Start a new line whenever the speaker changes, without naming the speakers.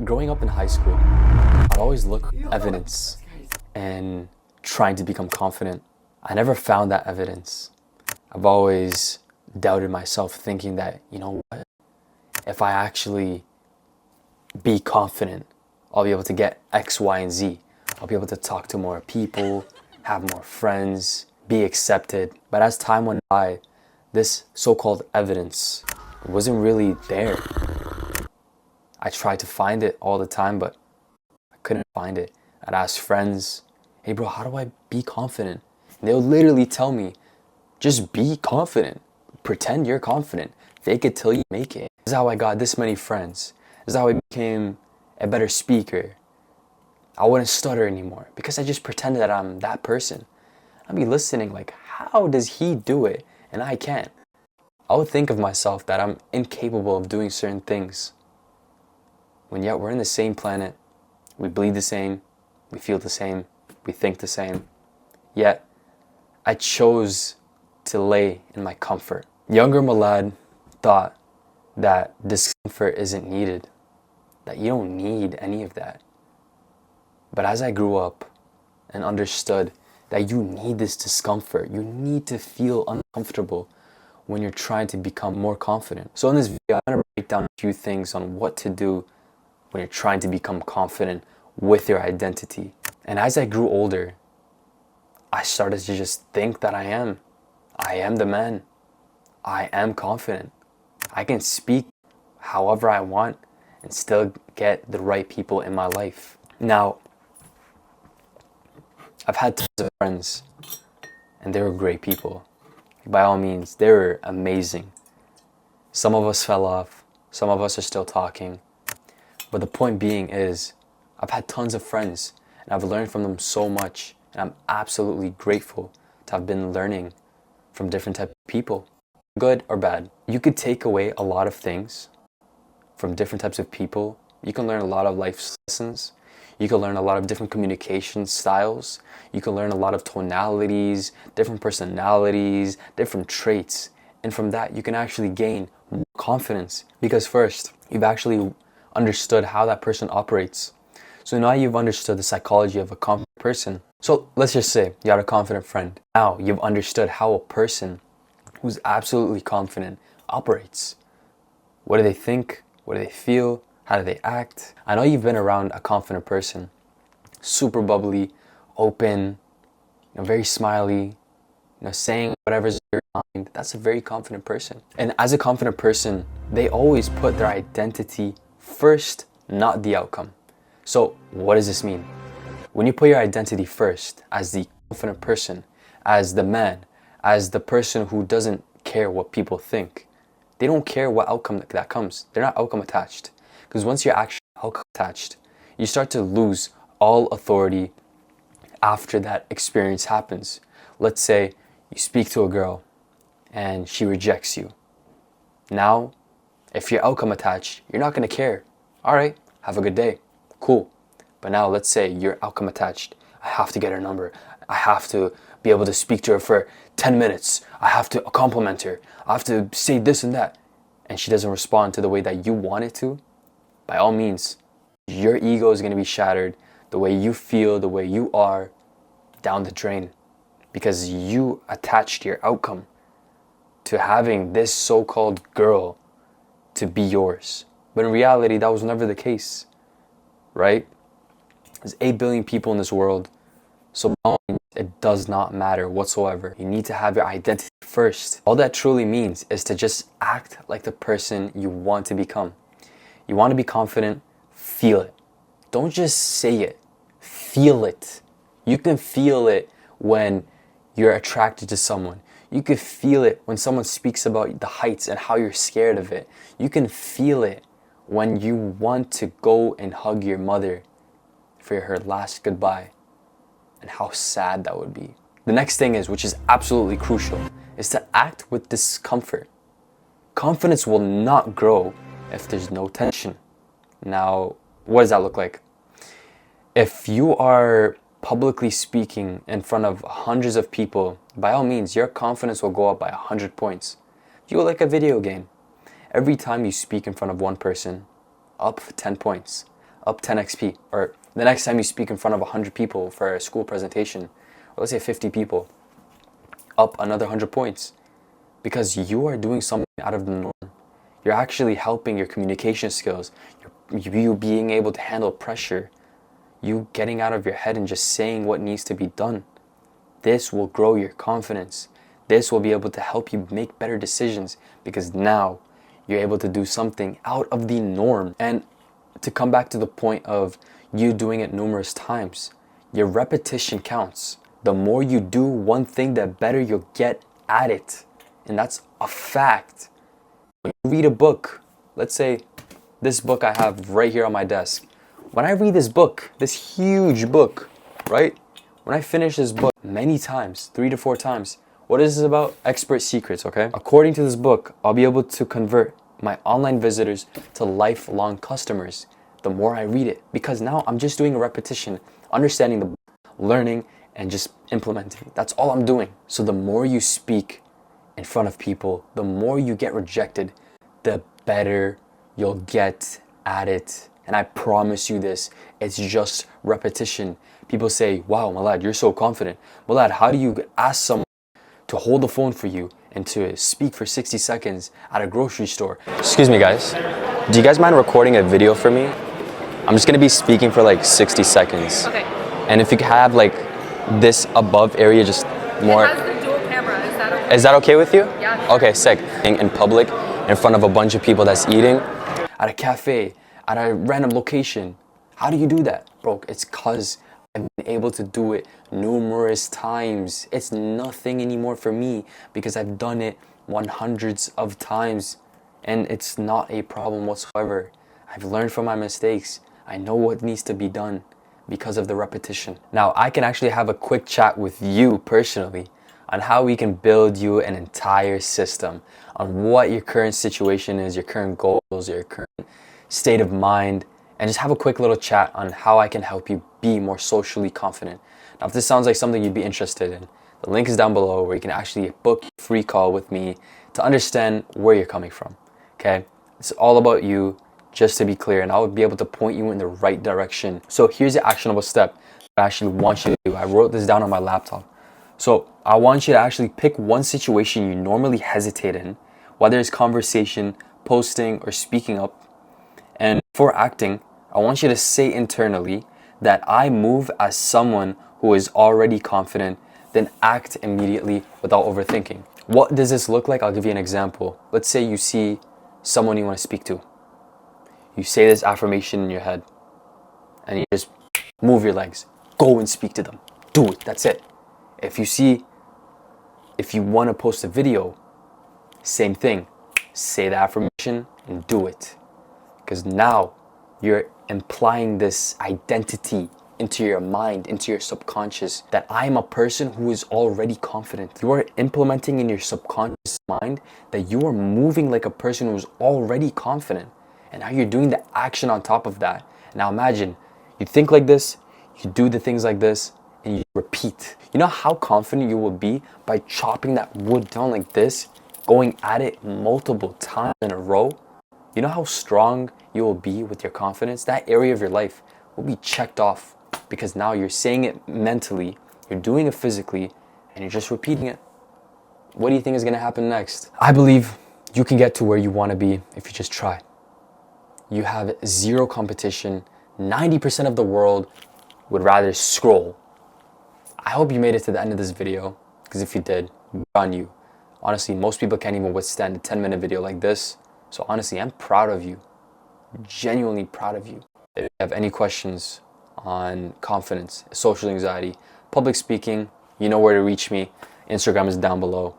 Growing up in high school, I'd always look for evidence and trying to become confident. I never found that evidence. I've always doubted myself, thinking that, you know what, if I actually be confident, I'll be able to get X, Y, and Z. I'll be able to talk to more people, have more friends, be accepted. But as time went by, this so-called evidence wasn't really there. I tried to find it all the time, but I couldn't find it. I'd ask friends, hey bro, how do I be confident? And they'll literally tell me, just be confident. Pretend you're confident. Fake it till you make it. This is how I got this many friends. This is how I became a better speaker. I wouldn't stutter anymore because I just pretended that I'm that person. I'd be listening like, how does he do it and I can't? I would think of myself that I'm incapable of doing certain things. When yet we're in the same planet, we bleed the same, we feel the same, we think the same. Yet, I chose to lay in my comfort. Younger Malad thought that discomfort isn't needed, that you don't need any of that. But as I grew up and understood that you need this discomfort, you need to feel uncomfortable when you're trying to become more confident. So in this video, I'm going to break down a few things on what to do when you're trying to become confident with your identity. And as I grew older, I started to just think that I am the man. I am confident. I can speak however I want and still get the right people in my life. Now, I've had tons of friends and they were great people. By all means, they were amazing. Some of us fell off, some of us are still talking. But the point being is, I've had tons of friends and I've learned from them so much, and I'm absolutely grateful to have been learning from different types of people, good or bad. You could take away a lot of things from different types of people. You can learn a lot of life lessons. You can learn a lot of different communication styles. You can learn a lot of tonalities, different personalities, different traits. And from that, you can actually gain more confidence because first, you've actually understood how that person operates. So now you've understood the psychology of a confident person. So let's just say you had a confident friend. Now you've understood how a person who's absolutely confident operates. What do they think? What do they feel? How do they act? I know you've been around a confident person. Super bubbly, open, very smiley, saying whatever's in your mind. That's a very confident person. And as a confident person, they always put their identity first, not the outcome. So what does this mean? When you put your identity first as the confident person, as the man, as the person who doesn't care what people think, they don't care what outcome that comes. They're not outcome attached. Because once you're actually outcome attached, you start to lose all authority after that experience happens. Let's say you speak to a girl and she rejects you. Now, if you're outcome attached, you're not going to care. All right, have a good day. Cool. But now let's say you're outcome attached. I have to get her number. I have to be able to speak to her for 10 minutes. I have to compliment her. I have to say this and that. And she doesn't respond to the way that you want it to. By all means, your ego is going to be shattered. The way you feel, the way you are, down the drain. Because you attached your outcome to having this so-called girl to be yours. But in reality, that was never the case, right? There's 8 billion people in this world, so it does not matter whatsoever. You need to have your identity first. All that truly means is to just act like the person you want to become. You want to be confident, feel it. Don't just say it, feel it. You can feel it when you're attracted to someone. You can feel it when someone speaks about the heights and how you're scared of it. You can feel it when you want to go and hug your mother for her last goodbye, and how sad that would be. The next thing is, which is absolutely crucial, is to act with discomfort. Confidence will not grow if there's no tension. Now, what does that look like? If you are publicly speaking in front of hundreds of people, by all means, your confidence will go up by 100 points. You go like a video game. Every time you speak in front of one person, up 10 points. up 10 XP. Or the next time you speak in front of 100 people for a school presentation, or let's say 50 people, up another 100 points. Because you are doing something out of the norm. You're actually helping your communication skills, you being able to handle pressure, you getting out of your head and just saying what needs to be done. This will grow your confidence. This will be able to help you make better decisions because now you're able to do something out of the norm. And to come back to the point of you doing it numerous times, your repetition counts. The more you do one thing, the better you'll get at it. And that's a fact. When you read a book, let's say this book I have right here on my desk. When I read this book, this huge book, right? When I finish this book many times, 3 to 4 times, what is this about? Expert secrets, okay? According to this book, I'll be able to convert my online visitors to lifelong customers the more I read it. Because now I'm just doing a repetition, understanding the book, learning, and just implementing. That's all I'm doing. So the more you speak in front of people, the more you get rejected, the better you'll get at it. And I promise you this, it's just repetition. People say, wow, Malad, you're so confident. Malad, how do you ask someone to hold the phone for you and to speak for 60 seconds at a grocery store? Excuse me, guys. Do you guys mind recording a video for me? I'm just gonna be speaking for like 60 seconds.
Okay.
And if you could have like this above area, just more.
It has the dual camera. Is that okay?
Is that okay with you?
Yeah.
Okay, sick. In public, in front of a bunch of people that's eating, at a cafe, at a random location. How do you do that? Bro, it's cause I've been able to do it numerous times. It's nothing anymore for me because I've done it 100s of times and it's not a problem whatsoever. I've learned from my mistakes. I know what needs to be done because of the repetition. Now, I can actually have a quick chat with you personally on how we can build you an entire system on what your current situation is, your current goals, your current state of mind, and just have a quick little chat on how I can help you be more socially confident. Now, if this sounds like something you'd be interested in, the link is down below where you can actually book a free call with me to understand where you're coming from, okay? It's all about you, just to be clear, and I would be able to point you in the right direction. So here's the actionable step that I actually want you to do. I wrote this down on my laptop. So I want you to actually pick one situation you normally hesitate in, whether it's conversation, posting, or speaking up. And for acting, I want you to say internally that I move as someone who is already confident, then act immediately without overthinking. What does this look like? I'll give you an example. Let's say you see someone you want to speak to. You say this affirmation in your head and you just move your legs. Go and speak to them. Do it. That's it. If you want to post a video, same thing. Say the affirmation and do it. Because now you're implying this identity into your mind, into your subconscious, that I am a person who is already confident. You are implementing in your subconscious mind that you are moving like a person who is already confident. And now you're doing the action on top of that. Now imagine, you think like this, you do the things like this, and you repeat. You know how confident you will be by chopping that wood down like this, going at it multiple times in a row? You know how strong you will be with your confidence? That area of your life will be checked off because now you're saying it mentally, you're doing it physically, and you're just repeating it. What do you think is going to happen next? I believe you can get to where you want to be if you just try. You have zero competition. 90% of the world would rather scroll. I hope you made it to the end of this video, because if you did, good on you. Honestly, most people can't even withstand a 10-minute video like this. So honestly, I'm proud of you. Genuinely proud of you. If you have any questions on confidence, social anxiety, public speaking, you know where to reach me. Instagram is down below.